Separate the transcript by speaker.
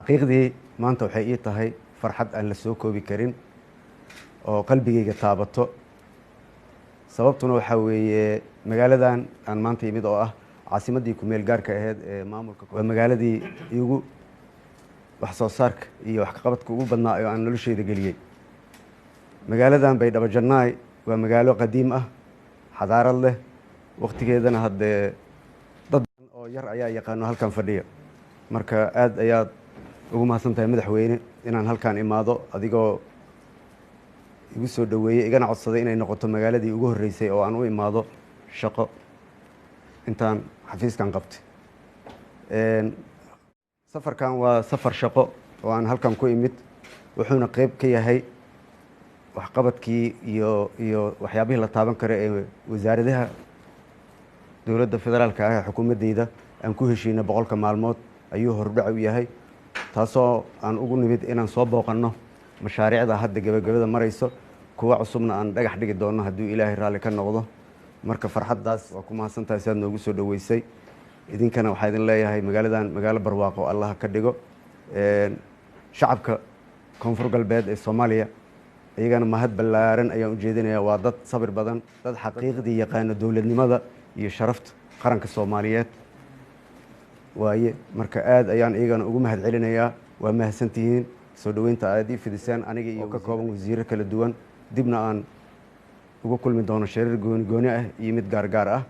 Speaker 1: xaqiiqdii maanta waxay ii tahay farxad aan la soo koobi karin oo qalbigayga taabato. sababtuna waxaa weeye magaaladan aan maanta yimid oo ah caasimaddii ku-meel gaarka ahayd ee maamulka, waa magaaladii igu wax soo saarka iyo wax ka qabadka ugu badnaa oo aan nolosheyda geliyey. magaaladan Baydhabo Jannaay waa magaalo qadiim ah, xadaarad leh, waqtigeedana haddee dad oo yar ayaa yaqaano halkan fadhiya. marka aad ayaad ugu mahadsan tahay madaxweyne inaan halkan imaado, adigoo igu soo dhaweeyey igana codsaday inay noqoto magaaladii ugu horreysay oo aan u imaado shaqo intaan xafiiskan qabtay. safarkan waa safar shaqo oo aan halkan ku imid, wuxuuna qeyb ka yahay waxqabadkii iyo waxyaabihii la taaban kara ee wasaaradaha dowladda federaalka ah ee xukuumaddeyda aan ku heshiina 100 maalmood ayuu hordhac u yahay, taasoo aan ugu nimid inaan soo booqanno mashaariicda hadda gabagabada marayso, kuwa cusubna aan dhagax dhigi doonno hadduu ilaahay raalli ka noqdo. marka farxaddaas waa ku mahadsantahay si aad noogu soo dhaweysay. idinkana waxaa idin leeyahay magaaladan magaalo barwaaqo oo allah ka dhigo. shacabka koonfur galbeed ee Soomaaliya iyagana mahad ballaaran ayaan u jeedinayaa. waa dad sabir badan, dad xaqiiqdii yaqaano dowladnimada iyo sharafta qaranka Soomaaliyeed waaye. marka aad ayaan iyagana ugu mahad celinayaa. waa mahadsantihiin soo dhaweynta aad ii fidiseen aniga iyo ka kooban wasiirro kala duwan. dibna aan ugu kulmi doono shirar gooni ah iyo mid gaargaar ah.